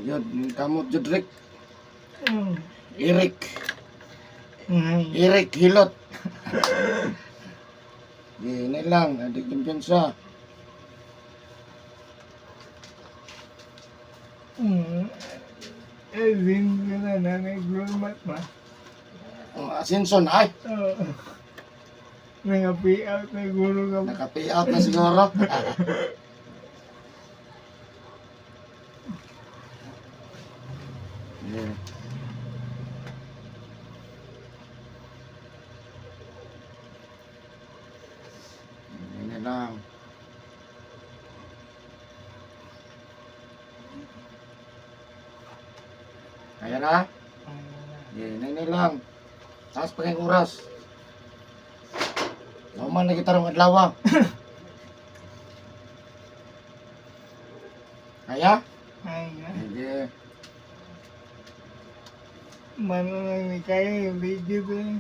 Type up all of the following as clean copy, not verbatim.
Yun, kamot jud Rick. Mm. Eric. Mm. Eric Hilot. Gini lang, adik kumpiyansa. Din ka na nanay gulmat ma. Asinson, ay, Nang-pay-out na gulo ka ba? naka-pay out na siguro. Yeah. Gini lang. Kaya na? Gini lang. Taas pa kayong oras. Naman na kita rong adlaw. Kaya? Ay nga. Sige. Mano lang ni kaya yung video ko yun.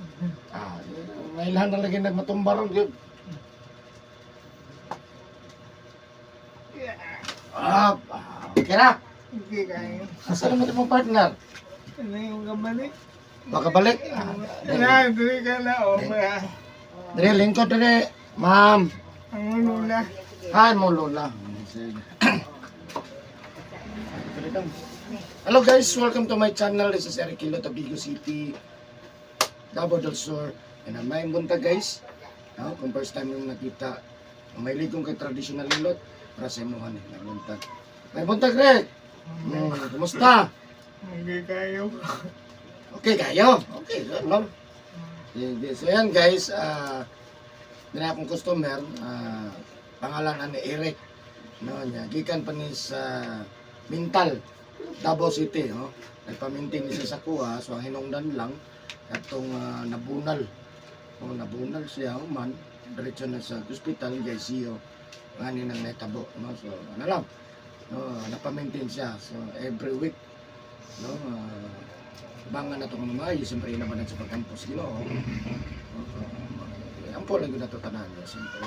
Ngailan na lagi nagmatumbarang yun. Okay na. Hindi kaya. Asa naman yung partner? Ano yung kabalik? Baka balik. Dili ka na o ba? Dali, lingkod dali. Ma'am. Ang ulo na. Hi, mo lola. Sige. Hello guys, welcome to my channel. This is Eric Hilot of Vigo City, Davao del Sur. And may buntag guys. Kung first time yung nakita, may ligong kay traditional hilot, para sa imuhan may buntag. May buntag Rick. Kumusta? Hindi kayo. Okay kayo? Okay, good no? So yan guys, na akong customer, pangalan ni Eric. No, niya gikan pa ni sa Mintal, Davao City, no. Nagpa-maintain siya sa kuha, so ang hinungdan lang katong nabunal. Nabunal siya man, diretso na sa hospital guys, siyo ngani nang natabo, no. So ano lang. No, napa-maintain siya. So every week, no, bangan na ito kung maayo, siyempre naman sa pagkampus, Ginoo. Ampo lang yun na ito tanan. Siyempre,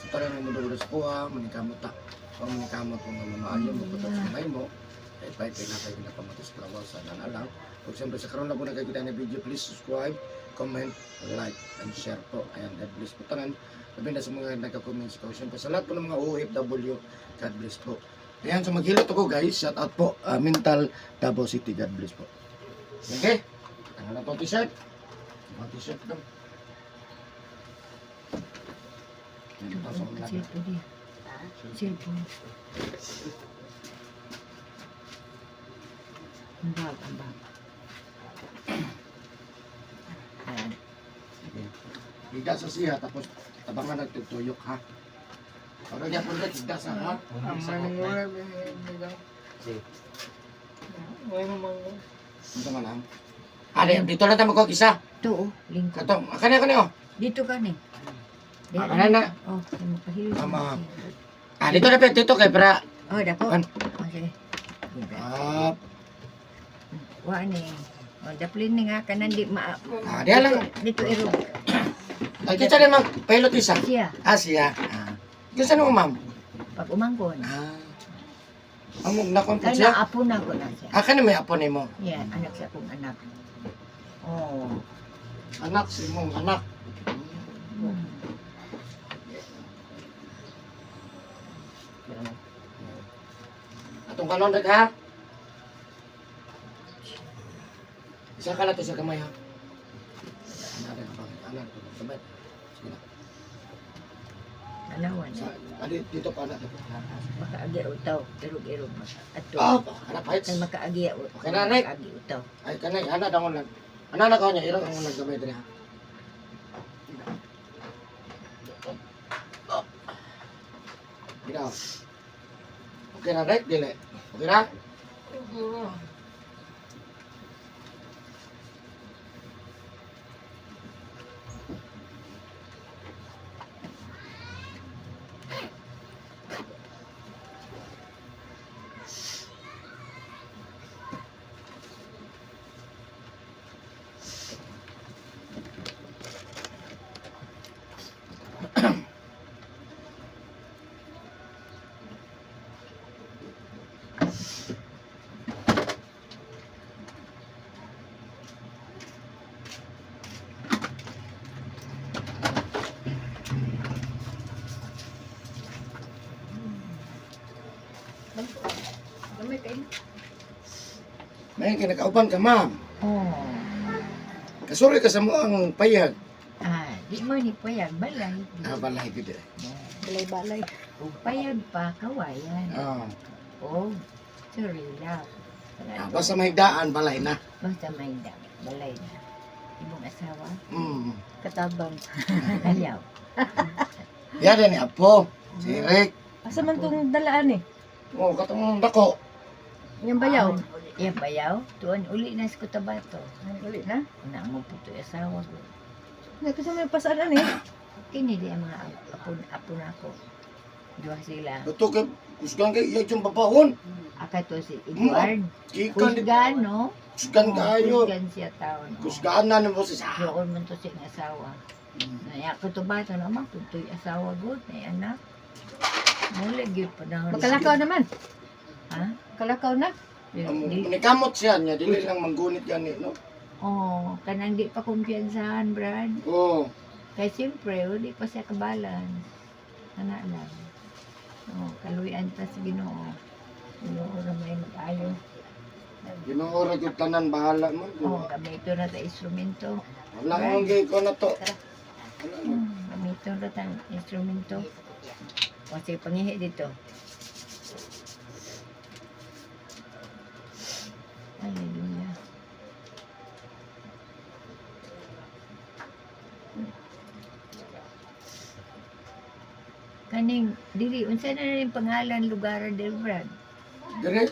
sa tanan ng mundo sa kuha, manikamot ta. Kung manikamot kung maayo mo, putok sa kamay mo, ay pahit na kayo pinapamatos klawa sa nanalang. Kung siyempre sa karoon na po nakikita na video, please subscribe, comment, like, and share po. Ayan, God bless po tanan. Sabi na sa mga nagka-comments ko. Siyempre sa lahat po ng mga OFW, God bless po. Ayan, so maghilot ako guys. Shout out po, Mintal, Davao City. God bless po. Okay? Tanggal na po t-shirt. Ang t-shirt lang. Cellphone. Ang bag. Ayan. Higa sa siya, tapos tabangan nagtutuyok ha. Para niya po rin, higa sa ha. Ang maningula bilang. Wala mang. Ito nga lang. Dito lang tayo magkog-isa. Ito, lingkod. Ito, kani o. Dito ka ni. Kani na. Oh, makahilo. Mama. Dito na pe, dito kay para. Oh, dako. An? Okay. Wa ni. Oh, daplin ni nga kanan di ma. Diyan lang. Dito iro. Ay, kita rin mag-pilot isa. Siya. Siya. Gusto mo, ma'am? Pag umangkon. Ang nakon po Kaya siya? apo na ko na siya. Kani may apo ni mo? Yan, anak siya kong anak. Oh. Anak, si mong anak. Atong kanon dag ha? Isa ka lang to sa kamay ha? Anak to. Sabay. Sige na. Anawan. Dito pa anak. Makaagi utaw, irog-irog ato. Anak pa Kay makaagi Okay na, Rick. makaagi utaw. Ay, kanay, anak dangon lang. Anak ko niya, irang ang naggamay din ha. Ginaw. Okay na, Rick, dili. Okay na? kayo. May kinakauban ka, ma'am. Oh. Kasuri ka sa mo ang payag. Di mo ni payag balay. Balay gid. Balay-balay. Ug payag pa kawayan. Oh. Sorry lang. Basta may daan, balay na. Basta may balay na. Imong asawa, Mm. katabang. Ayaw. Yan ni Apo. Si Rick. Asa man tong dalaan eh? Oh, katong dako. Yung bayaw. Iya bayaw. Tuon uli na sa Cotabato. Uli na. Na mo puto asawa ko. Kasi may pasaan eh. Kini di ang mga apo na ako. Dua sila. Ito kay kusgan kay iya yung babahon. Aka to si Edward. Gikan di Kusgan, no? kusgan kayo. Kusgan siya taon. Kusgan na mo si sa. Doon man to siya ng asawa. Naya ko to bata naman, tutoy asawa good, may anak. Mula gyud pa na. Magkalakaw naman. Ha? Kalakaw na. Nikamot siya niya, dili lang manggunit gani, no? Oh, kanang di pa kumpiyansahan, Brad. Oh, Kaya siyempre, di pa siya kabalan. Anak lang. Oh, kaluyan ta sa Ginoo. Ginoo na may mag-ayo. Ginoo ra gyud tanan bahala man. Oh, gamito na ta instrumento. Wala ang gay ko na to. Gamito na ta instrumento. O, sige, pangihi dito. Hallelujah. Kaning, dili, unsa na rin pangalan lugar del Brad? Dire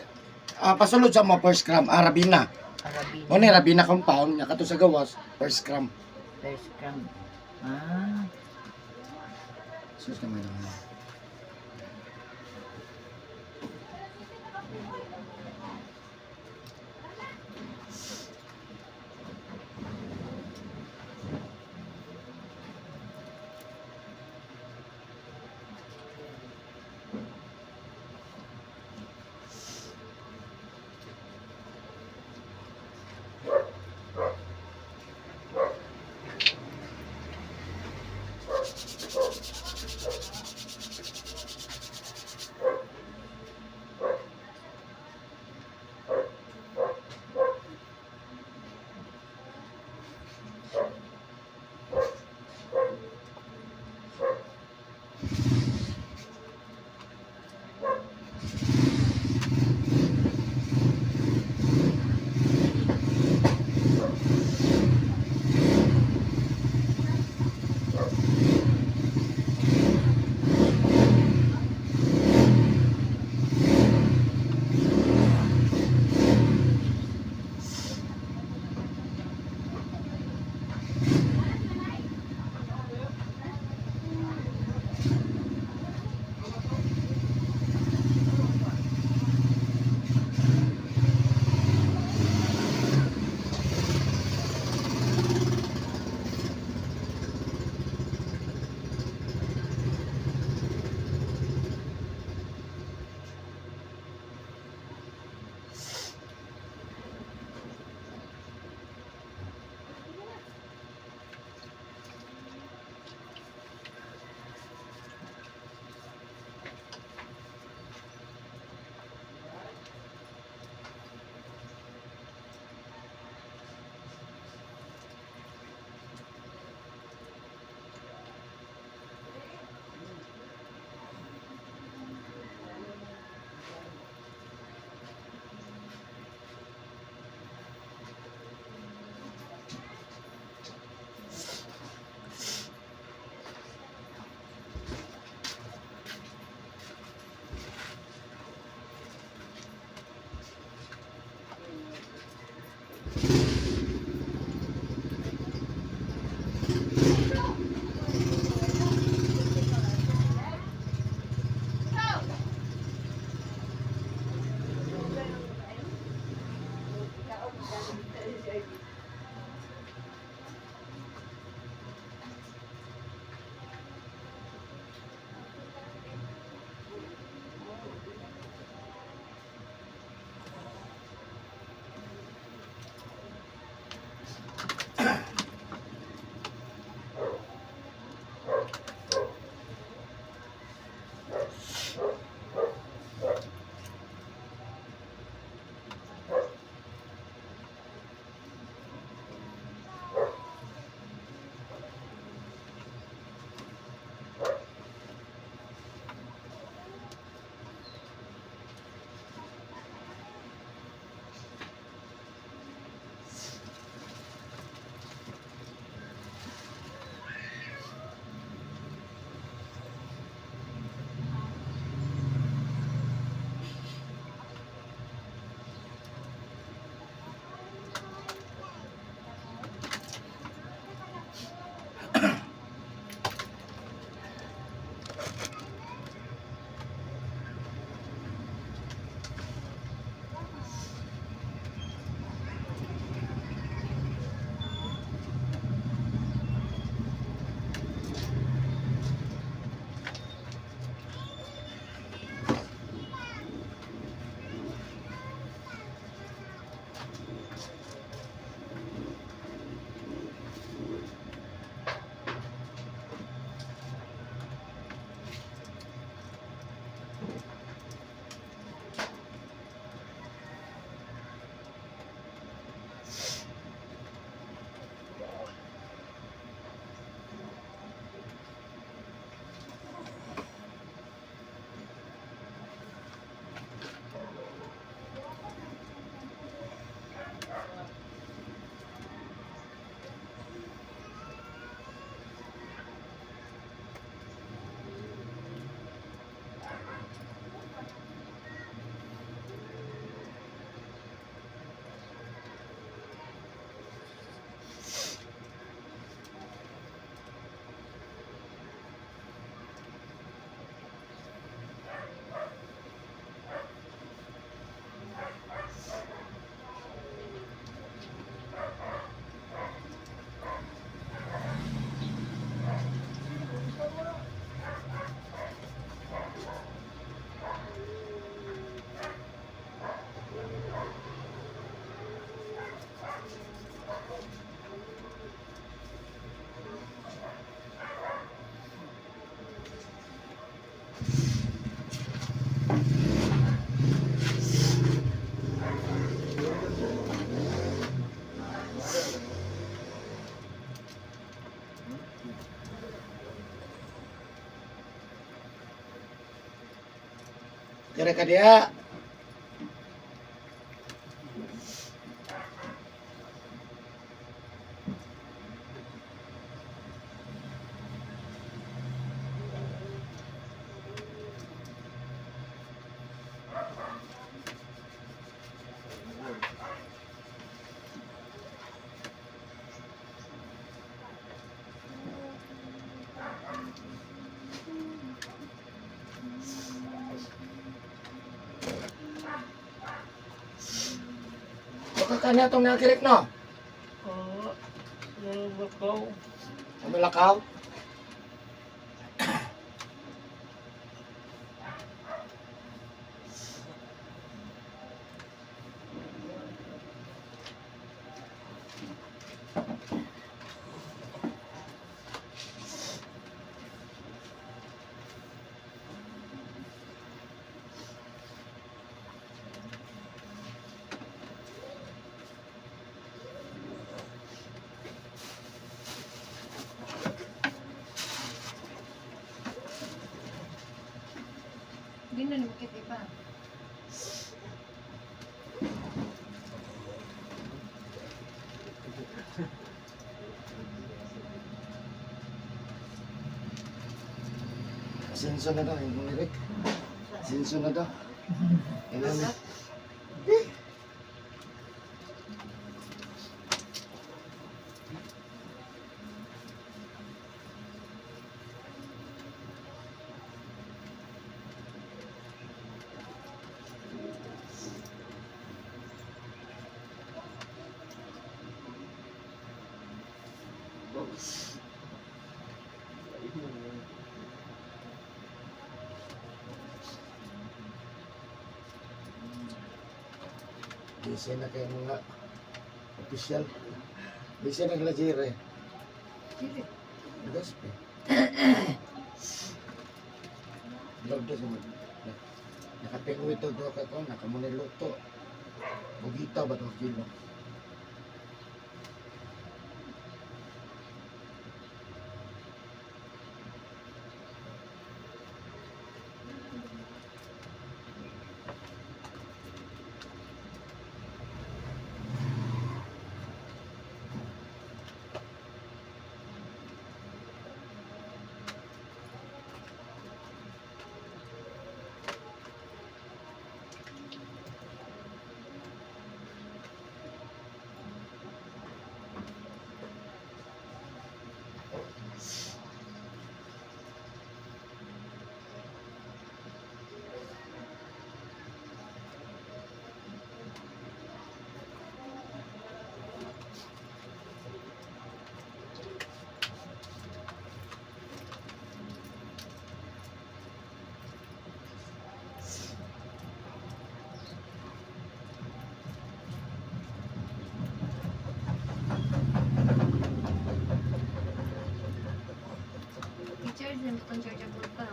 pasulod sa mga first cram, Rabina. Arabina. O ni Rabina compound, nya kato sa gawas, first cram. First cram. Ah, Sus naman naman. Kira ka dia. Baka kanya itong nakirik, no? Oo. Nalabakaw. Ang malakaw. Hindi na nukit iba. Sinso na daw, yung lirik. Sinso na daw. Ilan na. Busy na kayo mga official. Busy na kila Jire. Sige. Gaspe. Lord doon sa nakapingwi ito doon ka ko, nakamuniluto. Bugita ba ito kilo? I-charge na itong chargeable pa.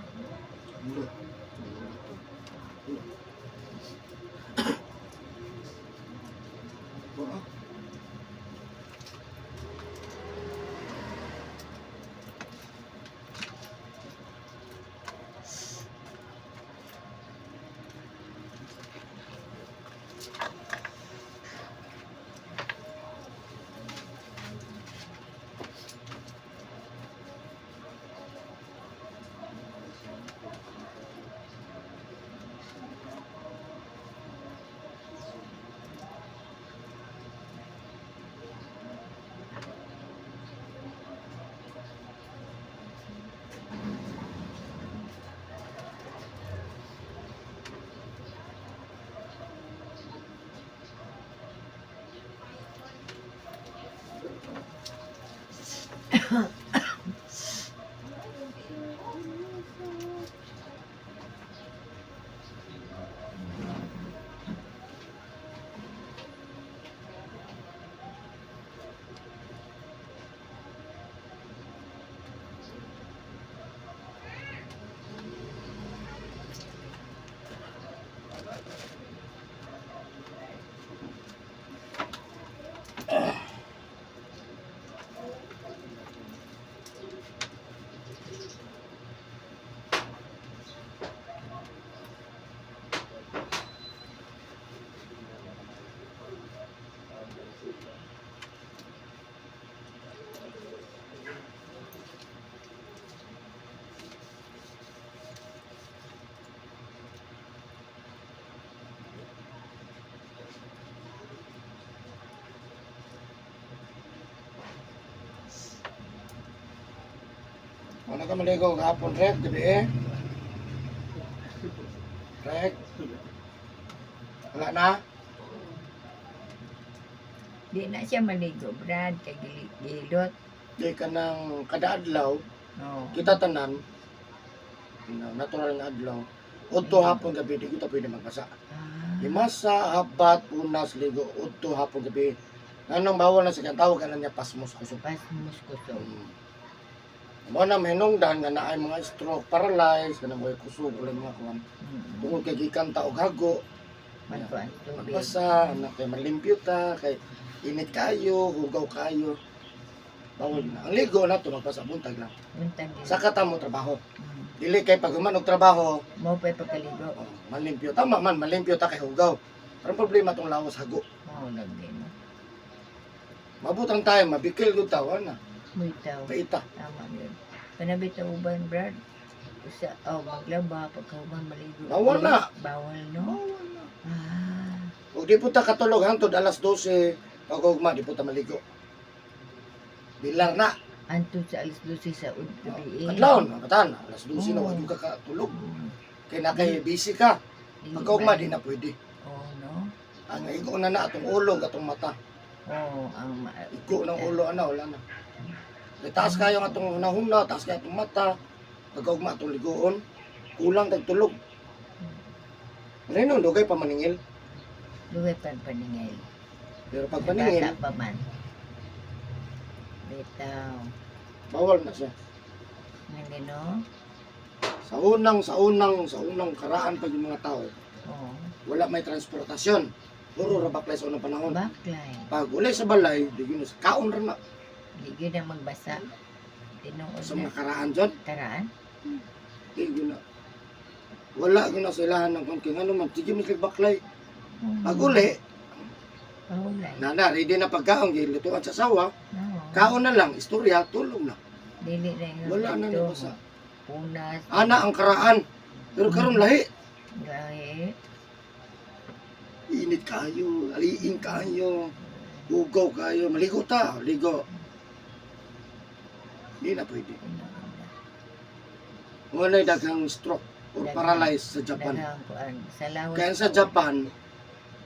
Wala ka maligo kahapon, Rek, gabi eh. Rek. Wala na? Di na siya maligo, Brad, kay gilot. Di ka ng kada adlaw, Oh. kita tanan, natural nga adlaw. Udto hapon gabi, di kita pwede magbasa. Ah. Himasa, habat, punas, ligo, udto hapon gabi. Anong bawal na sa kanya, tawag ka na niya pasmos kusog. Pas muskuso. Mo na hinungdan nga naay mga stroke, paralyzed, kanang mga kusog, wala mga kuwan. Tungod kay gikan ta og hago, Matuan tubig. magbasa, anak kay malimpyo ta, kay init kayo, hugaw kayo. Bawal na. Ang ligo na to magpasa buntag lang. Untag yun. Saka ta mo trabaho. Dili kay pag human og trabaho, Mo pa'y pagkaligo. malimpyo. Tama man, malimpyo ta kay hugaw. Pero ang problema tong lawas hago. Oo, lagi mo. Mabutang tayo, mabikil gud tawa na. Muitaw. Paita. Tama yun. Panabitaw uban, Brad. Usa, maglaba, pagkauban maligo. Bawal na. Bawal, no? Ah. Ug di po ta katulog hangtod alas 12 pag ugma di po ta maligo. Bilar na. Anto sa alas 12 sa gabi. Kadlawon, mabatan. Alas 12 na Oo. wag ka katulog. Mm. Kay na kay busy ka. Dili Pag ugma ba? di na pwede. Oo, no? Ang igo na na atong ulo atong mata. Oo, Igo ng ulo ana wala na. Kay taas kayo nga atong hunahuna, taas kayo atong mata. Pag ugma atong ligoon, kulang tag tulog. Reno dugay pa maningil. Luwe pan paningil. Pero pag paningil, Bata pa man. Bitaw. bawal na siya. Nang gano? Sa unang karaan pag yung mga tao, Oo. wala may transportasyon. Puro ra baklay sa unang panahon. Baklay. Pag uli sa balay, di yun sa kaon ra na. Di gyud na magbasa. Tinuod Sa na. mga karaan dyan, Karaan? di yun na. Wala yun na sa ilahan ng konting ano man. Sige mas baklay. Pag uli, Paulay. nana, ready na pagkaon, gilutuan sa sawa, Oo. kaon na lang, istorya, tulog na. Dili na yung Wala na ito. nabasa. Punas. Ana ang karaan. Pero karon lahi. Gahe. Init kayo, aliin kayo, ugaw kayo, maligo ta, ligo. Hindi na pwede. Wala daghang stroke or paralyzed sa Japan. Daghang kuan. Sa lawas. Kaya sa Japan,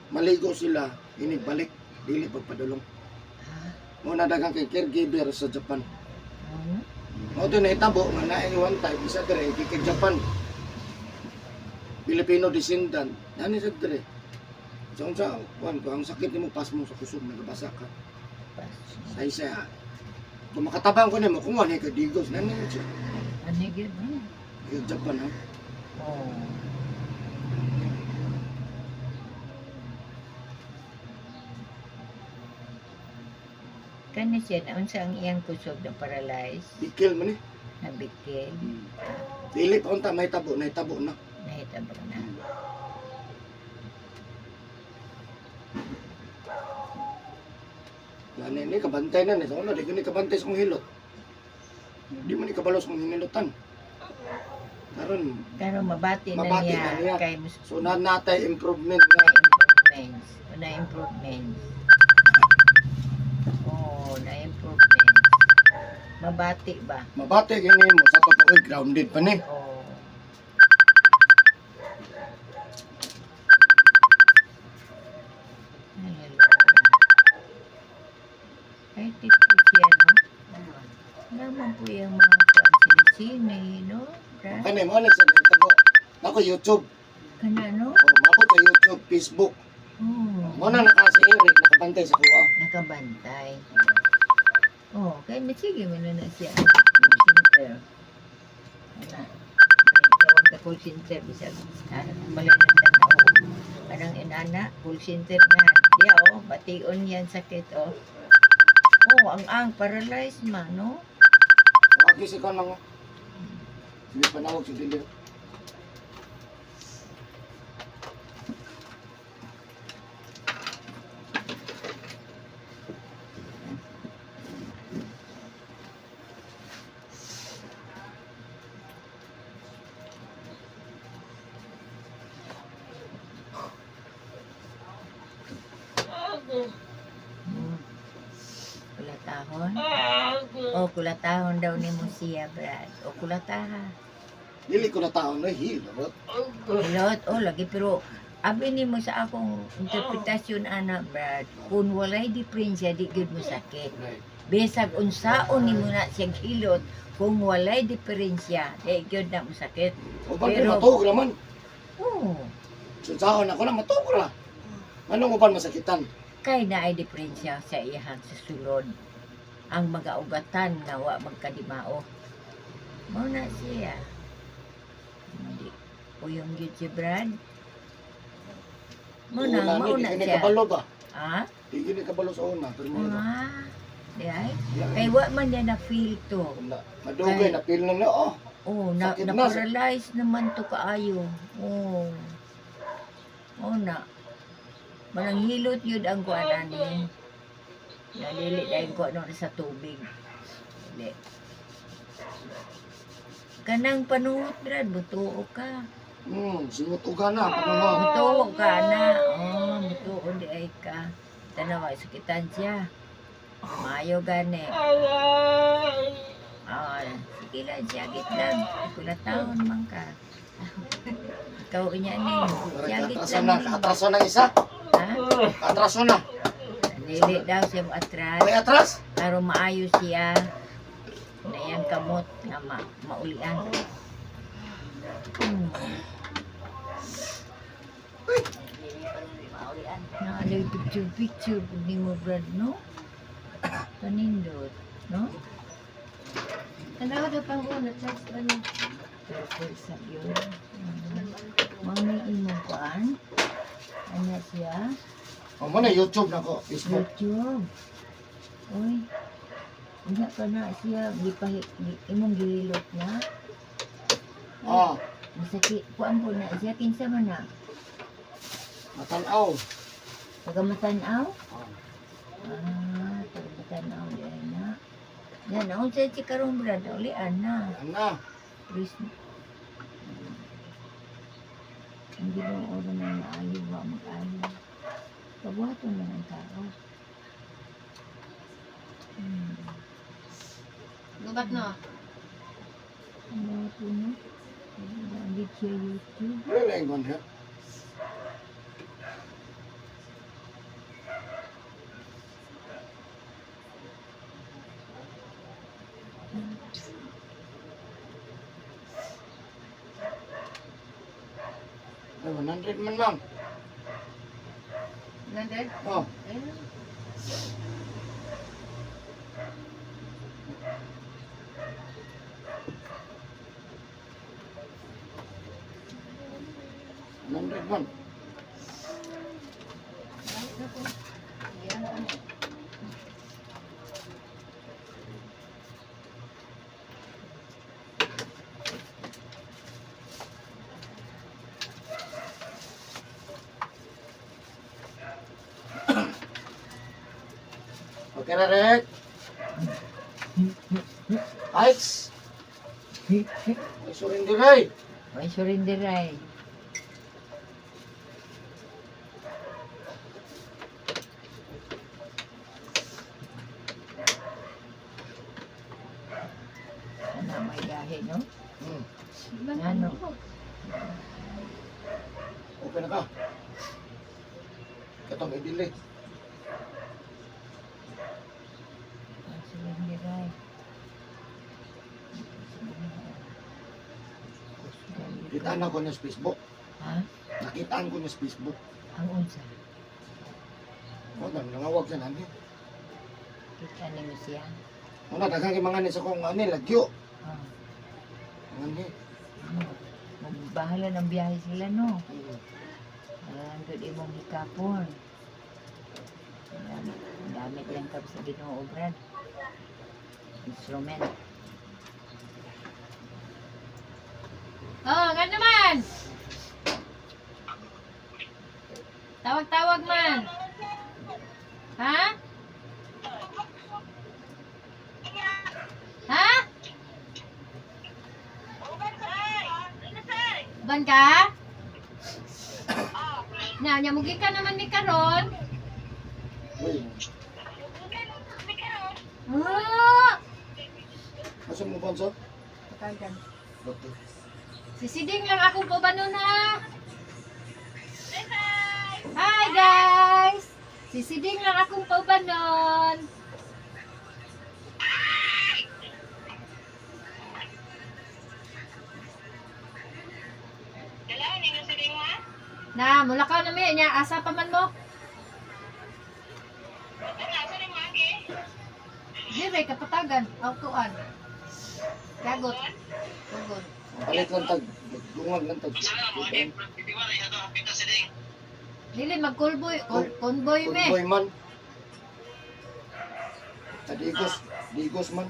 maligo sila, inibalik, dili pagpadulong. Ah, Muna daghang kay caregiver sa Japan. ano? Mo to na itabo nga naay one time isa dire kay Japan. Filipino descendant, nani sa dire. So unsa kuan ko ang sakit nimo pas mo sa kusog nagabasa ka. Say siya. Kung makatabang ko nimo kung ano kay digos nani siya. Ano yun? Kay Japan ha. Oh. Kani siya na unsa ang iyang kusog na paralyzed, Bikil man eh. nabikil, Dili pa unta may tabo na. nahitabang na. Yan ni kabantay na ni sa una di ko ni kabantay sa kong hilot. Di man ni kabalos kong hinilotan. Karon Pero mabati na Mabati niya, na niya. kay so na natay improvement na. improvements. Na improvements. Oh, na improvements. Mabati ba? Mabati gini mo sa totoo grounded pa ni. Oh. Ay, tipo siya, no? Naman po yung mga sini-sini, no? Brad? Kani mo sa tabo. Nako YouTube. Kana, no? Oh, mabot sa YouTube, Facebook. Oh, Mo na naka si Eric nakabantay sa kuha. nakabantay. Oh, kaya sige mo na siya. Call center. Ana. Tawag ka call center. Bisag. Balay ng tanaw. Parang inana. Call center nga. Diya, oh. Bation yan sakit, oh. Oh, ang paralyzed man, no? Wagi si kon lang. Sige panawag si Dili. Hmm. Wala kulatahon. O kulatahon daw ni mo siya, Brad. O kulataha. Dili ko na taon na hilot. Hilot, o lagi pero abi ni mo sa akong interpretasyon ana, Brad. Kung walay diferensya di gyud mo sakit. Bisag unsaon ni mo na siyang hilot, kung walay diferensya di gyud na mo sakit. O ba Pero- matug naman. Oo. Sunsaon ako na matug ra. Anong uban masakitan? Kay na ay diferensya sa iyahang sa sulod. Ang magaugatan nga wa magkadimao. Mao na siya. Hindi. Uyong gyud si Brad. Mao na Hindi siya. kabalo ba? Ha? Hindi kabalo sa una. Primero. Ah. Di ay? Kay wa man niya na feel to. Madugay na pil na oh. Oh, Sakit na. na-paralyze naman to kaayo. Oh. Oh na. Manang hilot yun ang kuan ani. Nalili dahil ko ano sa tubig. Dili. Kanang panuhot Brad, butuo ka. Sinutugan na. Panuha. Butuo ka na. Oh, butuo di ay ka. Tanawa, sakitan siya. Mayo gani. Ah, sige lang, siyagit lang. Kulataon man ka. Ikaw inya ni. Siyagit Atraso lang. na. Atraso na isa. Ha? Atraso na. Dili daw siya mo atras. May atras. Pero maayo siya. Na iyang kamot nga maulian. Na alay picture ni mo Brad, no? Panindot, no? Tanaw daw pang una, charge ba niya? Pero sa yun. Mga imong kuan. Ano siya? O mo na YouTube na ko. Facebook. YouTube. Uy. Hindi pa na siya. Imong gilot na. Ah, Masakit. Kuan po na siya. Kinsa man na. matanaw. Taga-matanaw? Taga-matanaw. Diyan na. Yan. Ako sa si karong Brad. Ulian na. Ana. Please. Ang ginong oras na maayo. Wa mag-ayo. Pabuhaton lang ang tao. Gubat no? Ano po no? Nandit siya YouTube. Wala na yung ha. Ay, 100 man lang. Nandun? Oh, Ayun. $100 man. Okay na, Rick. Heights. Ay, surindiray. May surindiray. Sana may gahe, no? Ano? Okay na ka. Katong idili. Surindiray. Kitaan ako niya sa Facebook. Ha? Nakitaan ko niya sa Facebook. Ang unsa? O, nangawag siya nani. Kita ni mo siya. Una, daghang yung mga ni sa kong ani, lagyo. Oh. Mga ni. Magbahala ng biyahe sila, no? Ang good imong hikapon. Ang damit lang kap sa Ginoo, Brad. Instrument. Oh, nga naman! Tawag-tawag man! Ha? Ha? Ban ka? Nya mugi ka naman ni karon. Uy, Konso? Patagan. Okay. Sisiding lang akong paubanon ha. Hi guys! Sisiding lang akong paubanon. Na, mula ka na may niya. Asa pa man mo? Dire, kapatagan. Autuan. Gagot. Gagot. Palit lang tag. Gungag lang tag. Dili, mag-convoy. Convoy me. Convoy man. Digos. Digos man.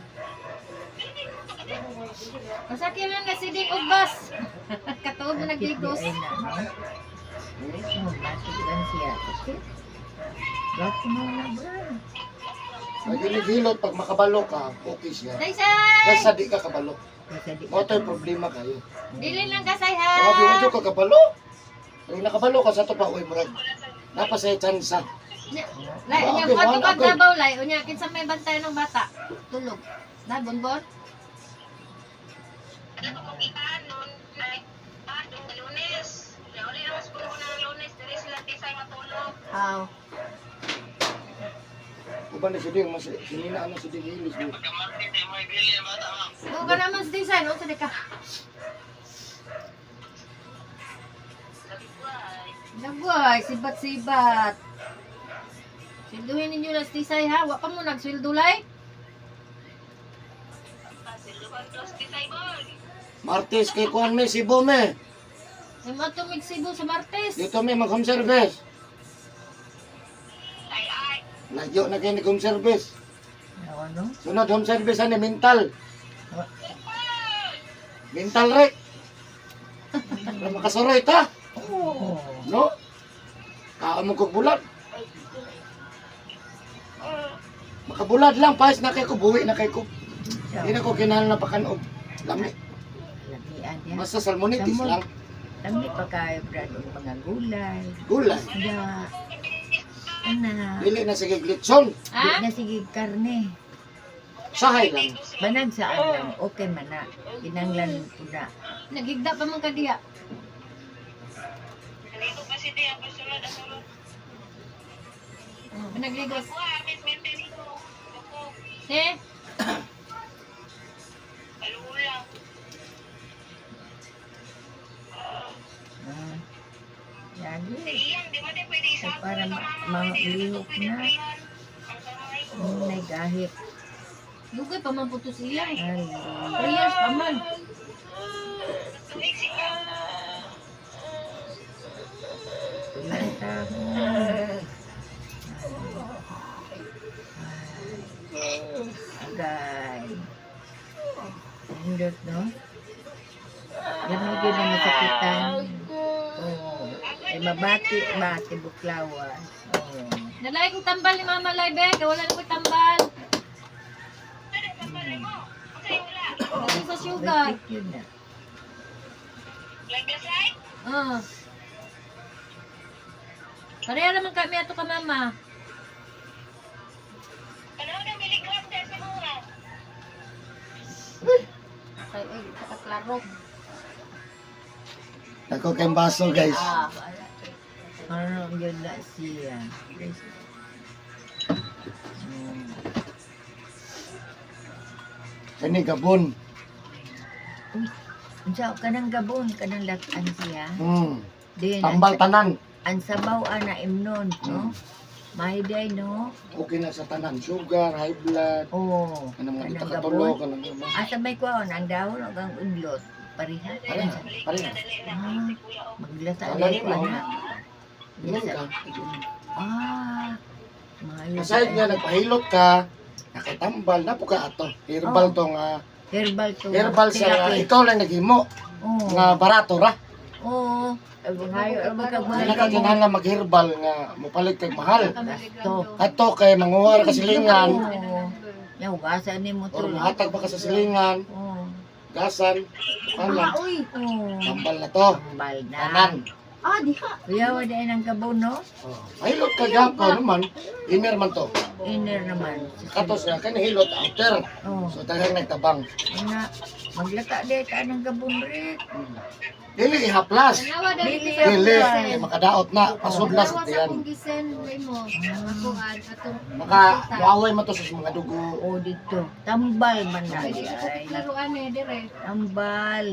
Masakit lang na siding og bus. Katuog mo nagdigos. Hmm? Matigan siya. Okay? Gato mo na, bro. Magilid-hilot pag makabalo ka, okay siya. Daysay! Kaysa di ka kabalo. Kasi di Mo to'y problema kayo. Dili lang kasay ha. Grabe mo ka kabalo. Pag nakabalo ka sa to pa, uy, murag. Napasaya chansa. Lai, unya Okay, ko man, ka okay. trabaho lai, unya kinsa may bantay ng bata. Tulog. Na bonbon. Aw. Uban na si Ding, mas sinina na si Ding Hilis. Mo ka naman sa design, o sa ka. Nagway, sibat-sibat. Silduhin ninyo na sa tisay ha, wa pa mo nagswildulay. Martes kay kuan me, Cebu me. Ay mo tumig Cebu sa Martes. Dito me mag-home service. Nagyo na kayo ni home service. Ano? Sunod home service ani mental. Mental rek. Para makasuroy ta. Oo. No? Kaamo kog bulad. Makabulad lang, pahis na kay ko, buwi na kay ko. Hindi na ko kinahanglan na pakanog. Lami. Lakian yan. Basta salmonitis Salmon. lang. Lami pa kayo, Brad, ng mga gulay. Gulay. Da. Ana. Dili na sige glitson. Di na sige karne. Sahay lang. Manag sa alam, okay man na. Ginanglan po na. Nagigda pa man ka diya. Nagligos. Eh? Ah. Lagi. Ay, para maulihok na. May gahit. Lugay pa man puto siya. Ay, 3 years pa man. Agay. Hindot, no? Ganun din na masakitan. Oh. Ay, mabati buklawan. Oh. Nalay kong tambal ni Mama Laibe. Kaya wala na ko tambal. Kasi sa sugar. Wait, yun na. Pareha naman kami ato ka Mama. Ay, pakaklaro. Ako kayong baso guys. Ano yun na siya. Kani gabon. Unsa kanang gabon, kanang latan siya. Din, Tambal tanan. ang sabaw ana imnon, no? Mahiday, no? Okay na sa tanan. Sugar, high blood. Oh, Kanang mga kanang katulog, gabon. kanang mga. Asa may kuwaon, ang dahon o ang udlot. Pariha. Pare na, pare na. Ah, maglasa Wala din rin, ko oh. na. Inom ka. Ah, maayos. Aside nga, nagpahilot ka, nakatambal, napo ka ato. Herbal to nga. Herbal to. Herbal sa Therapy. ikaw lang naghimo. Oh. Nga barato ra. Oo. Ay, hayo, ay, Kaya ka kinahanglan mag-herbal nga mupalit kay mahal. Gasto. Ato kay manguha ka silingan. Oo. Yung hugasan ni mo Or to. mahatag pa ka sa silingan. Oo. Gasan. Kanan. Uy. Oo. Tambal na to. Tambal na. Kanan. Kuya, wala ng kabon, no? Oh. Pahilot ka gapon naman. Imer man to. inner naman. Katos na, kanihilot outer. Oh, So, tagang nagtabang. na, maglata di ka ng gabon rin. Dili ihaplas. Tanawa daw Dili. dito sa Dili, gisen. makadaot na, pasudlas Tanawa at sa yan. akong gisen, way mo. Ako atong Maka, muaway mo to sa mga dugo. O dito, tambal man na Pwede ko ay. laruan eh, dire. Tambal.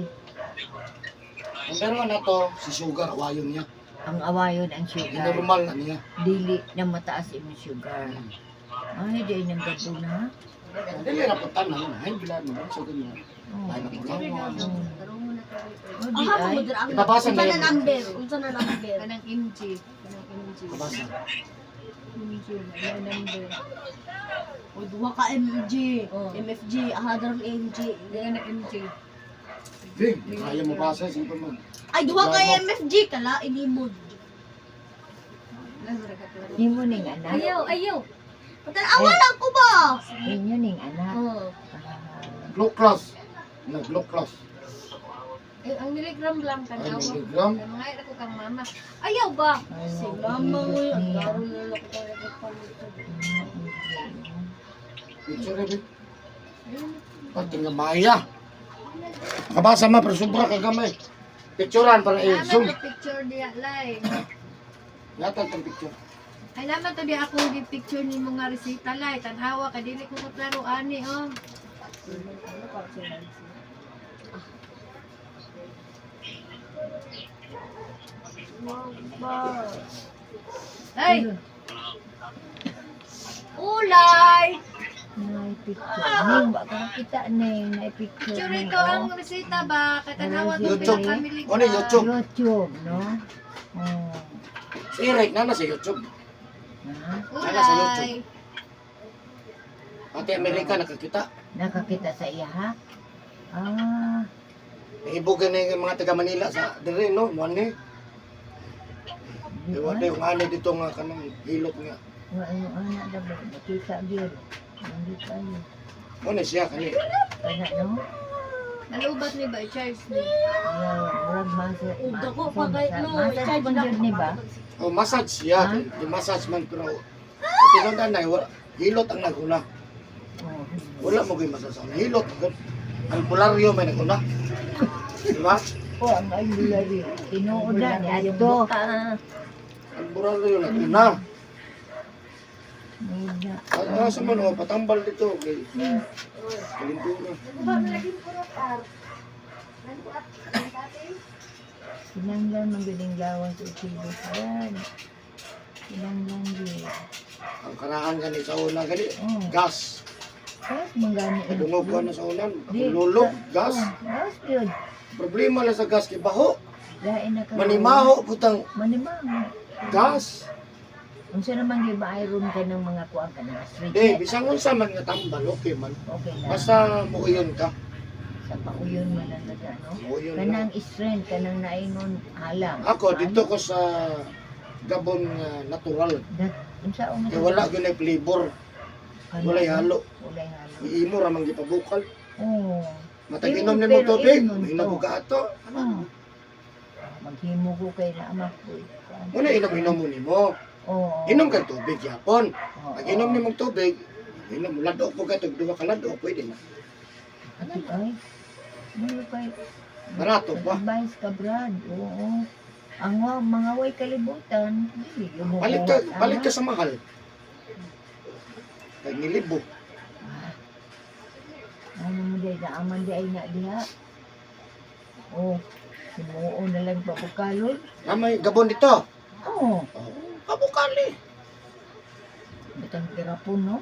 Ang pero na to, si sugar, awayon niya. Ang awayon ang Yung sugar. normal na niya. Dili na mataas imong sugar. Ay, di nang gabon ha. Dili na punta na, high blood mo, so ganyan. Oh. Ay, nakukawa. Taro mo na to. O di ay. Ibabasa na yun. Unsa na number? Kanang MG. Kanang MG. Ibabasa. MG. Kanang number. O duha ka MG, Oh. MFG, ahadar MG. Ganyan na MG. Di, kaya mo basa, sige man. Ay duha ka MFG kala ilimod. Nimo ning anak. Ayaw, ayaw. Patanawa lang ko ba? Inyo ning anak. Oh. Glucose. Nag-glucose. Eh, ang miligram lang Ay, tanawa. miligram. Mga ira ko kang mama. Ayaw ba? Si mama mo yun, garo na lang ko nagpalito. Picture rin. Pati nga maya. Kabasa ma, pero sobra kagamay. Picturean para i-zoom. Naman to picture diya live. Yata itong picture. Ay naman to diya akong di picture ni mga resita live. Tanawa ka dili ko sa klaro ani oh. Ay, ulay. Nay picture. Ning ba ka kita ning nay picture. Picture ning, ito oh. ang resita ba? Katanawa to YouTube. bilang family. Ano YouTube? YouTube, no? Oh. Si Eric na sa YouTube. Ha? Wala sa Ulay. YouTube. Pati Amerika nakakita. Nakakita sa iya ha? Ah, Ibugan na yung mga taga Manila sa dire no, money. di Di ba? wala yung ano dito nga kanang hilot nga. Wa ano anak daw nakita gyud. Nandito tayo. Ano siya kani? Kana no? Nalubat ni ba Charles ni? Ayaw, murag masa. Dako pa kahit no, Masa kung yun ni ba? Oh, massage siya. Ha? Di massage man pero tinundan na hilot ang naguna. Oh. Wala mo kay massage. Ang hilot gud. Ang polaryo may naguna. Di ba? Oh, ang albularyo. Tinuod na ni adto. Ang polaryo naguna. Nida. Ano sa man patambal dito kay kalintura. Sinanglan magaling lawas sa silbos yan. Sinanglan yun. Ang karaan gani sa una gani. Oh. Gas. Tapos manggani. Dungog ko na sa unan. Lulog, gas. Gas yun. Problema lang sa gas kay baho. Lain na ka. Manimaho putang Manimaho. gas. Unsa naman di ba iron ka ng mga kuang ka na street? Eh, bisang unsa man nga tambal, okay man. Okay lang. Basta muiyon ka. Sa pauyon man ang laga, no? Muiyon lang. Kanang strength, kanang naingon halang. Ako, dito ko sa Gabon nga natural. Unsa ang Kaya wala gyud flavor. Walay halo. Walay halo. Iimo ra man gipabukal. Oh. Matag Inom, inom nimo pero tubig, inom inom to. ka ato. Oh. Maghimo ko kay na amak ko. Muna inom mo nimo. Oh. Inom ka tubig yapon. Oh, Pag inom nimo tubig, inom ladok po ka tug duha ka ladok pwede na. Ati ay. Ano kay Barato pa. advice ka Brad. Oo. Ang mga way kalibutan, dili mo. Balik ka sa mahal. Kay nilibo. Ano mo day na aman day na diha. Oh. Simuo na lang pabukalon. Namay Gabon dito. Oh. Oh, pabukali. Batang kirapon no.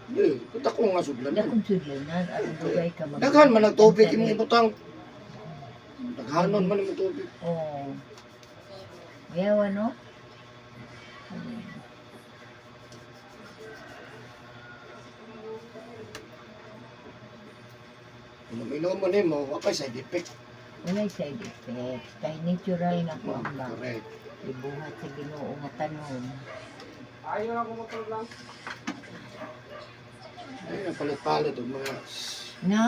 Di, kita ko nga sudlan. Dakong sudlanan at dugay ka mag. Daghan man ang tubig imong ibutang. Daghanon man imong tubig. Oh. Ayaw ano? Inom mo nimo, wa pa side effect. Walay side effect. Kay natural na po ang ba. Correct. Ibuhat sa Ginoo nga tanom. Ay, napalit-palit ang mga Na?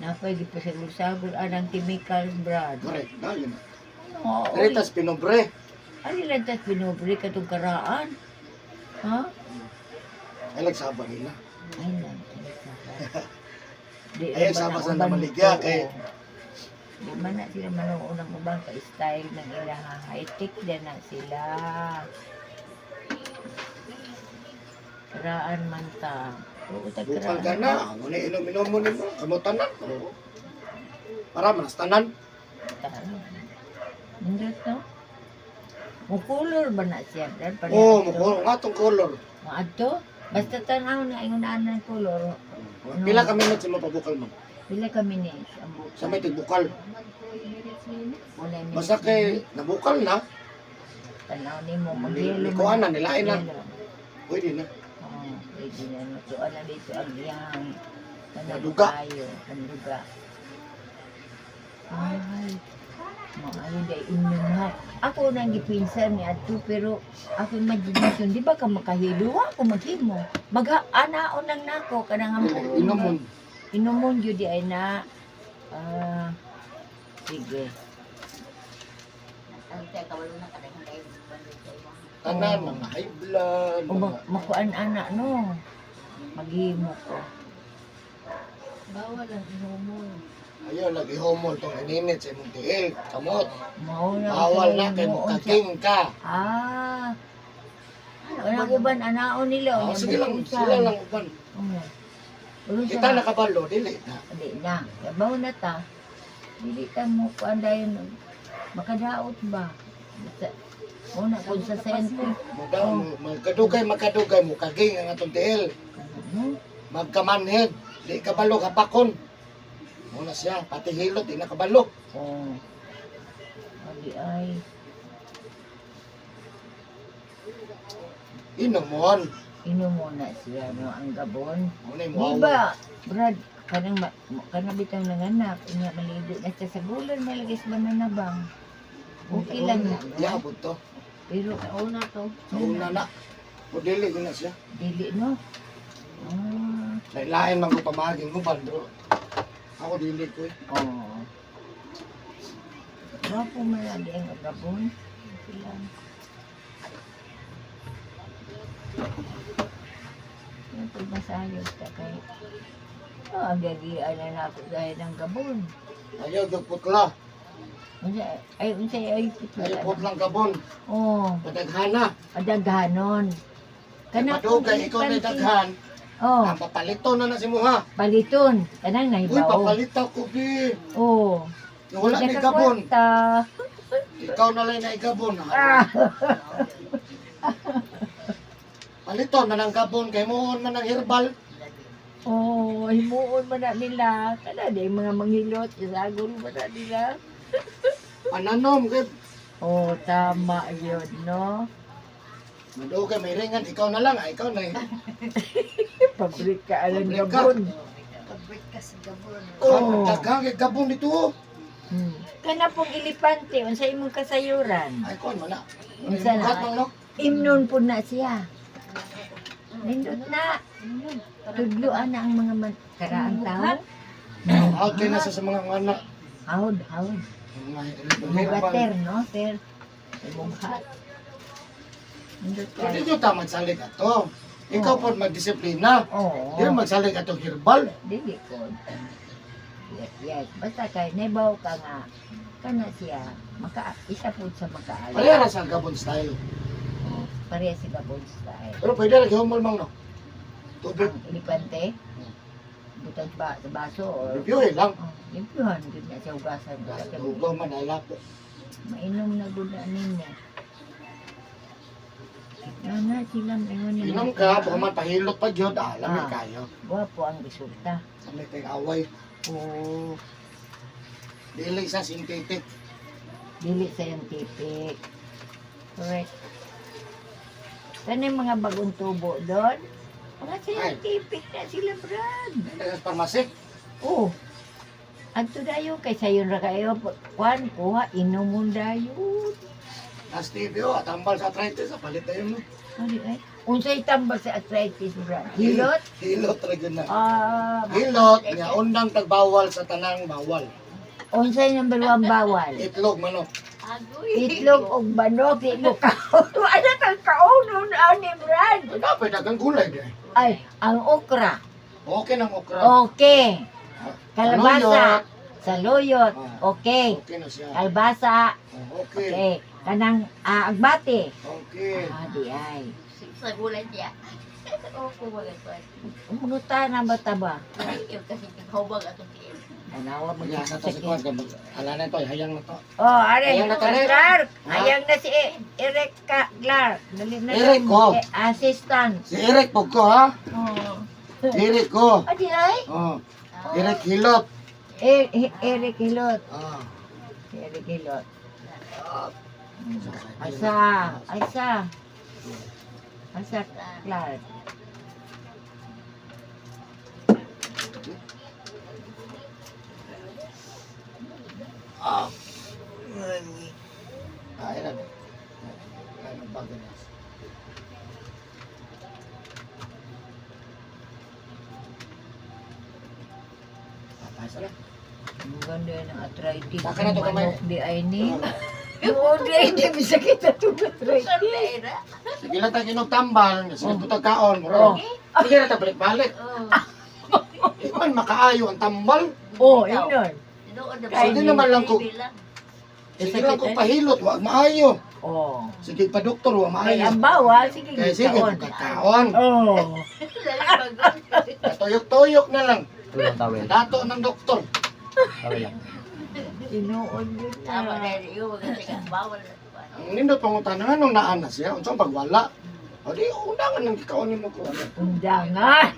Napay di pa sa sagol anang chemicals brad. correct. Dahil na. Oo. Ritas pinobre. Ano lang tas pinobre ka tong karaan? Ha? Ay, nagsaba nila. Ay lang. Di Ay, ra ba sama na sa uban namaligya, nito, kay- Di man na sila manuunang ubang ka-style ng ilang high-tech din na sila. Karaan man ta. Oo, Bukal tagkaraan ka na. Muna inom-inom mo nimo. Kamutan na. Oo. Para manastanan. Nindot no? Mukulor ba na siya? Brad? Oo, mukha nga itong color. Maadto? Basta tanaw na ingon ng kulor. Pila kami na sa mapabukal mo. Pila kami ni ang buka. Sa may tigbukal. Wala ni- Basta kay nabukal na. Tanaw ni mo magyelo. Likuan na, nilain na. Yelo. Pwede na. Oo, pwede na. Natuan na dito ang iyang Naduga. tayo. Ang duga. Ay, maayo day inyo ha. Ako nang gipinsan ni Adto pero ako imagination, di ba ka makahilo? Ako maghimo. Anaon lang nako kanang ang Inom mo. Inumon yun di ay na. Sige. Tanan, mga high blood. O makuan anak no. Maghimo ko. Bawal ang inumon. Ayaw, lagi homol itong ininit sa imong tiil. Kamot. Mao na Bawal na sa kay himuon sa- mukaking ka. Wala ko ba anaon nila? Oh, sige lang, sila lang uban. Kita Kita nakabalo, dili na. Di na. Yabaw na ta. Dili ka mo kuanday makadaot ba? Una kung sa sentro. Magkadugay, mukaging ang atong tiil. Ano? Magkamanhid, di kabalo kapakon. Muna siya, pati hilot, di nakabalo. Oh. Adi ay. Inomon. Inom muna siya no ang gabon. Muna yung Di muawa. ba, Brad, kanang bitang nanganak, inya maligo na siya sa bulan, malagis ba na nabang? Okay lang na. no? Iabot to. Pero, Una to. Sa una na. O dili ko na siya. dili, no? Ah, Lain man ko pamaging ko, bro. Ako dili ko eh. oo. Wapo malagi ang gabon. Sila. Yan pag masayos ka kay... ang gagian na ako dahil ng gabon. Ayaw, yung putla. Unsay ay Ayaw putlang gabon. Oh, Padaghana. adaghanon. Padugay, ikaw na daghan. Oh, Ang papalito na si Muha. paliton. Kanang Uy, nahibaw. papalitaw ko, bi. Oh. Wala ni gabon. Nakakwarta. Ikaw na lang na igabon. Ah. Palito na ng gabon. Kay mo man ng herbal. Oh, himuon man na nila. Kana di mga manghilot, isagol man na nila. Pananom. Kay Oh, tama yun, no? madugay, may ringan. Ikaw na lang. Ikaw na eh. Pabrik ka alang Pabrik ka. gabon. Pag-break ka sa gabon. Oo. Daghang kay gabon dito. Hmm. Kana pong ilipante, unsay imong kasayuran. Ay, kon, wala. Unsa na? Bukat lang, no? Imnon po na siya. Nindot na. Tudloan na ang mga karaang tao. Out kayo na sa mga anak. Hawd. Bugater, no? Ter. Bughat. Nindot ka. Hindi nyo tamad salig ato. Ikaw po magdisiplina. Oo. Hindi magsalig ato herbal. Dili ko. Yes. Basta kay nebaw ka nga. Kana siya. Isa po sa makaala. Pareha na sa gabon style. Pareha si Gabon style. Pero pwede lagi humol mang no. Tubig. Ang ilipante. Butang sa baso. Or, Review lang. limpyuhan. Doon na siya ugasan. Ugaw man ay lapo. Mainom na guna ninyo. Nana silang ingon nila. Inom ka, baka man pahilot pa yun. Alam Ah. kayo. Guwapo ang resulta. Kami kay away. Oo. Dili sa synthetic. Dili scientific. Correct. Saan yung mga bagong tubo doon? Mga scientific na sila, Brad. Sa pharmacy. Oh. Adto dayo kay sayon ra kayo kuan kuha inomon dayon. As TV o, tambal sa arthritis. Palit na yun. No? Ari ay unsay tambal sa arthritis, Brad? Hilot? Hilot talaga na. Ah, Hilot, niya undang tagbawal sa tanang bawal. unsay number 1 bawal? Itlog, manok. Agoy. Itlog og manok, di mo kaon. Ano kang kaunon ani, Brad? dapat dagang gulay di. Ay, ang okra. Okay ng okra. Okay. Kalabasa. Saluyot. Saluyot. Okay. Okay na siya. Kalbasa. Okay. Okay. Kanang agbate. Okay. Di ay. Sa gulay niya. Opo, wala ko. Umunuta na ba taba? Yung kasi hawag atong tiil. Anawa mo Magyan na to si Kwan. Ala na to, hayang na to. Oh, are. Ayan na, Karen. Clark. Ha? Ayang na si Eric Clark. Dali na Eric lang. ko. Assistant. Si Eric po ko ha. Oh. Eric ko. Adi ay? Oh. Eric Hilot. Eric Hilot. Ah. Eric Hilot. Asa Clark. Ah. Ayan na. Ayan ang bago na. Papasa na. Ang ganda ng arthritis. Saka na to kamay. Manok di ay ni. Oo, di ay ni. Bisa kita ito arthritis. Sige lang tayo kinugtambal. Sige butag kaon. Oh. Bro. Sige na tayo balik-balik. Iman makaayo ang tambal. Oh, inon. Sige naman lang ko. Sige lang ko pahilot. Huwag maayo. Oh. Sige pa doktor. Huwag Ay, maayo. ang bawal. Sige, Kaya sige, gitaon. pagkakaon. Oh. Tuyok-tuyok na lang. Tulang tawel. Dato ng doktor. Tawel lang. Inuon yun Tama na. na yun. Bawal na. Ang nindot pangutangan nung naan na siya. Unsang pagwala. O di, undangan ng kikaonin mo ko. Undangan.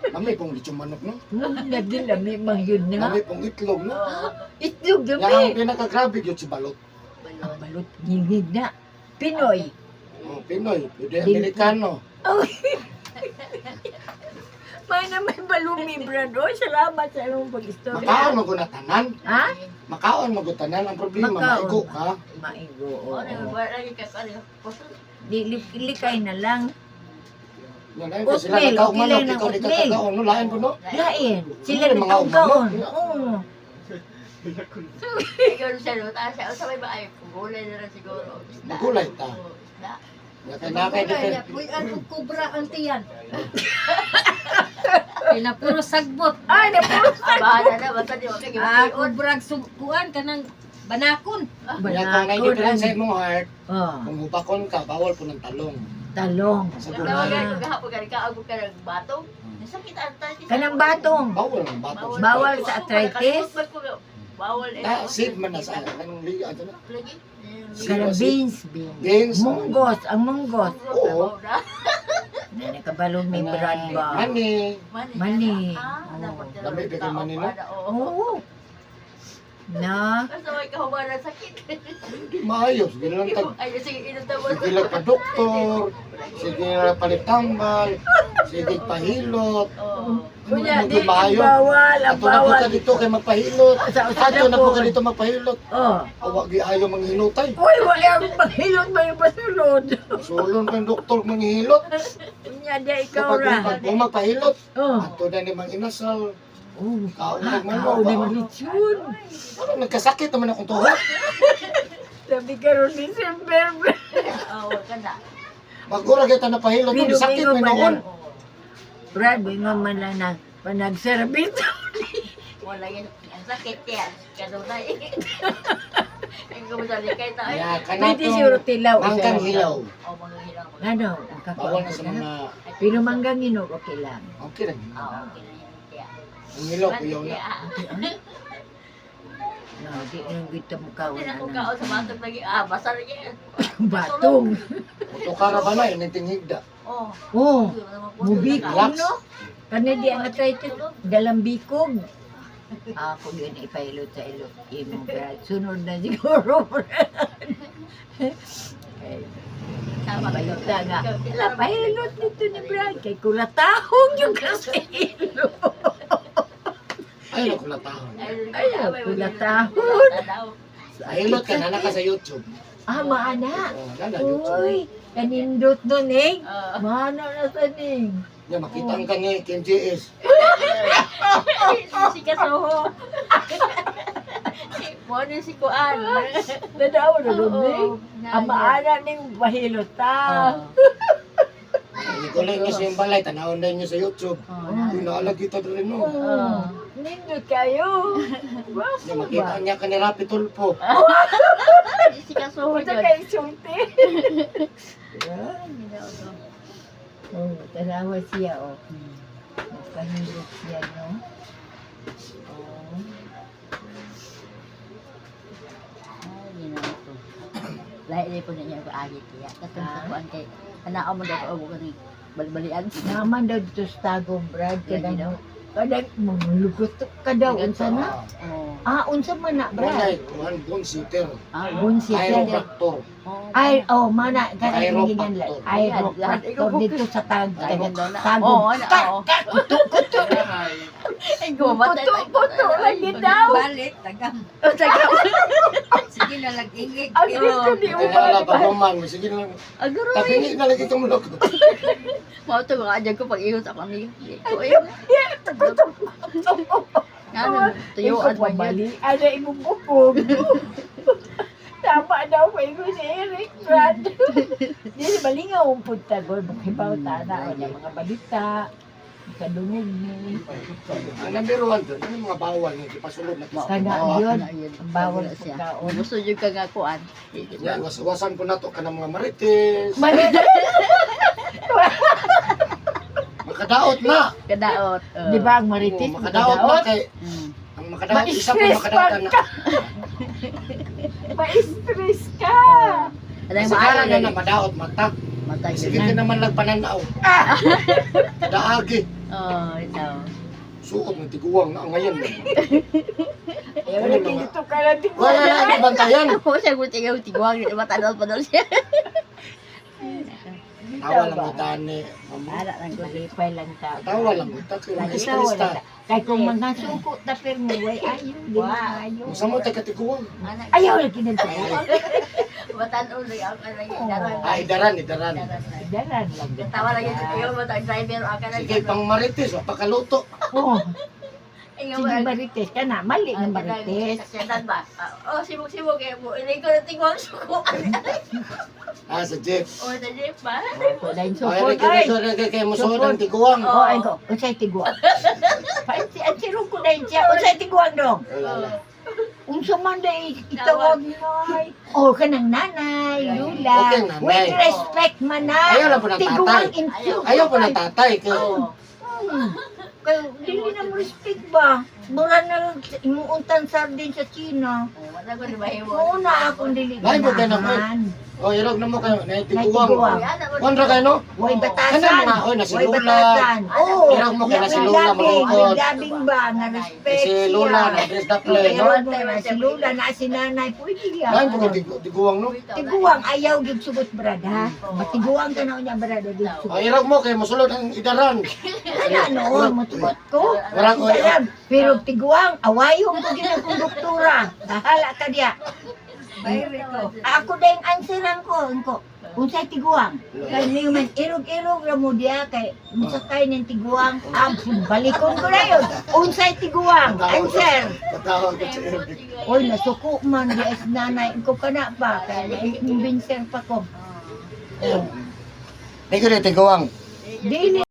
Kami pong lechong manok, no? Nagdilami mang yun na. Kami pong itlog, no? Itlog Yan gabi. ang pinakagrabe yun si Balot. Ang balot gilid na. Pinoy. Oh, Pinoy, pwede Amerikano. May na may balumi, brado. Salamat sa iyong pag-istorya. Makaon mo na tanan. Ha? Makaon mo tanan. Ang problema, Makaon. maigo ka. Maigo, oo. Likay na lang. Yan ay, kasi sila Oatmeal, nakaong okay manok. lang ng Ikaw di ka oatmeal. kakaon, no? Lain po, no? Lain. Sila Ano, mga nagkaon. umanok? Oo. Ikaw sa luta siya. O sabay ba ay gulay na lang siguro. Magulay ta. Yan kay nakay dito. Uy, ano kubra ang tiyan? Kaya puro sagbot. Ay, napuro. Bahala na. Basta di ba kayo. Kubrag subuan ka ng banakon. Yan kung may difference sa imong heart, Oh, kung hupakon ka, bawal po ng talong. talong. Sa Tawagan gulay. ko kahapon ka. Kaagod ka ng batong. Nasakit ang tayo. Kanang batong. Bawal ng bato. Bawal sa arthritis? Bawal eh. Seed man na sa anong liga. Ano na? Lagi. Kanang beans. Beans. Munggos. Ang munggos. Oo. Na nakabalong may brad ba? Mani. Mani. Dami bigay mani, no? Oo. Na. Basta may kahuman na sakit. Hindi maayos. Sige lang tag. Ay, sige, inunta mo. Sige lang pa doktor. Sige lang palitambal. Sige pahilot. Oo. Kunya, Hindi di maayo. bawal. Ang Ato na po bawal. ka dito kay magpahilot. Ato na po ka dito magpahilot. Oh. Awag ayaw manghilotay. Uy, wala ang paghilot ba yung pasulod? Sulon kang doktor manghilot. Kunya, di ikaw ra. Kung magpahilot. Oh. Ato na ni mang inasal. Oh. Kaunag man Kao mo. ng lechon. Ano, nagkasakit naman akong tuhod. Sabi ka ron December. Oo, ka na. Magura kita na pahilot. Ang sakit Bingo mo man noon. lang. Brad, bingon man lang na panagserbito. Wala yan. Ang sakit yan. Kanunay. Ang gumadali kayo tayo. Ya, Pwede siguro tilaw. Mangkang hilaw. O, mga hilang ko. Ano? Bawal na sa mga... Pero manggang inog, okay lang. Okay lang. Oo, okay na yan. Yeah. Ang hilaw, kuyaw na. No, di nang gito mo kaon Hindi na kung na. kaon sa batong lagi. Basa na yan. Batong. Tukara ba na, initing higda. Oo. Oh, Mubi mubikog Relax. no? Kani di ang arthritis, dalambikog. Ako yun ipailot sa ilot. Imo, Brad. Sunod na siguro, Brad. Tama kayo. Balita nga. Wala, pahilot dito ni Brad. Kay kulatahong yung kasi ilot. Ay, naku na taon. Ayaw, kulatahon. Ahilot ka na ka sa YouTube. Ah, maana. Oh, nana YouTube. Uy, kanindot nun eh. Oo. Maana na sa ning. Ya, makita ang kani, Kim JS. Si Kasoho. Mo ni si Kuan. Nadaw na nun eh. Oo. Ang maana ning pahilot ta. Kulay niyo sa yung balay, tanawin na niyo sa YouTube. Hindi naalag kita rin no. Nindot kayo. Hindi makita niya ka ni Rapi Tulpo. Si kasuhod yun. kayo sulti. Oh, tanawa siya, oh. Nagpahilot siya, no? Oh. Ay, ginawa ko. Lahat din po ninyo ako agit kaya. Katong sa kuan kay anak mo daw ako kani balbalian. Naman daw dito sa tagong brad, kadang mamulugot ka daw, unsa na? Oh. Unsa man na, brad? Balay, kuhan, bone sitter. Bunsi siya. Chiropractor. Ay, mana, ganang Chiropractor. Chiropractor dito sa tag. Ay, ganda na. Tagong. Oo, oo. Kuto. Ay, gumatay. Kuto lagi daw. Balit, tagam. Oh, taga. Sige na lang-ingig. Ang dito di Ito na lang, paguman. Sige lang. Aguro. Tapingi na lagi kang mulok. Mau to mga adyan ko pag ihot ako ni. Ko ayun. Ano, tuyuan pa yun. Ada ibu bubog. Tama daw ko ito si Eric, Brad. Di malingaw ang punta ko. Makibaw tana o ng mga balita. Kadungog ni. Ang number one doon, ano yung mga bawal yung ipasulod na kisa. Kana Oo, yun. kana yun. Ang bawal Wala sa siya. kaon. Gusto yung ka nga kuan. Yan, wasan ko na to ka ng mga marites. Makadaot na. Kadaot. Di ba ang maritis? Oo, makadaot na kay Mm. ang makadaot isa pa Ma-stress makadaot ka na. Ma-stress ka. Ano yung Kasi maayo kaya na na madaot mata. matay Sige na. ka naman nagpananaw. Daagi. Oh, ito. Suot ng tiguang na ngayon. Ayaw na dito ka na Wala na ibantayan. Ako siya kung tigawag, matanaw pa daw siya. Tawa lang kita ni. Ara lang ko. Malipay lang ta. Tawa lang kita. Lagi tawa lang ta. Kaya kung mga suko ta pero mo, way ayaw. Di ba ayaw. Sa mo tayo katiguang. Ayaw lagi ng tayo. Matanaw lang ako lang yung daran. Idaran. Daran lang. Tawa lang yung tiyo, matang driver ako lang. Sige, pang marites, pakaluto. Oh, Sige sige marites ka na. Mali ng marites. Sakyanan ba? Oh, sibuk-sibuk kayak bu. Ini ko na tingwang suko. Sa jeep. Oh, sa jeep ba? Lain Ay, sukot. kaya mo suot ng tiguang. Oh, ay ko. Unsay tiguan. Ang sirong ko na siya. Unsay tiguan dong. Unsa man day itawag nay. Oh, kanang nanay, lula. Okay, nanay. With respect man na. Ayaw lang po ng Tiguang tatay. in Ayaw po ng tatay. Kaya, Kaya dili na mo respect ba? Mura na imuuntan sardin sa China. Wala ko di mahimo. Muna akong dili Lain mo kayo ganahan. irog na mo kayo, na Tiguang. tiguang. Kondra kayo, no? Way Ano batasan. mga, oy, nasi Way Lula. batasan. Oh, Irog mo kay nasi Lula, malungkot. May labing ba nga respect Si Lula, na dress na play, no? Irog mo na si Lula na si nanay. Pwede Lain po yan. kayo, tiguang, no? Tiguang ayaw gid sugot brad ha. Matiguang ka na unya brad gid O, sugot. irog mo kayo, masulod ang idaran. Ana noon matugot ko. Warang, oy, Pero tiguang awayon ko gid akong doktora. Bahala ka diya. Ako din answeran ko. Unsay tiguang? Kay niyo man irog-irog ra mo diya kay musakay ning tiguang. Balikon ko na yun. Unsay tiguang? Answer. Patawag ka sa irog. Oy nasuko man di as nanay ko kana pa kay naimbinser pa ko. Ikaw na, tiguang. Dili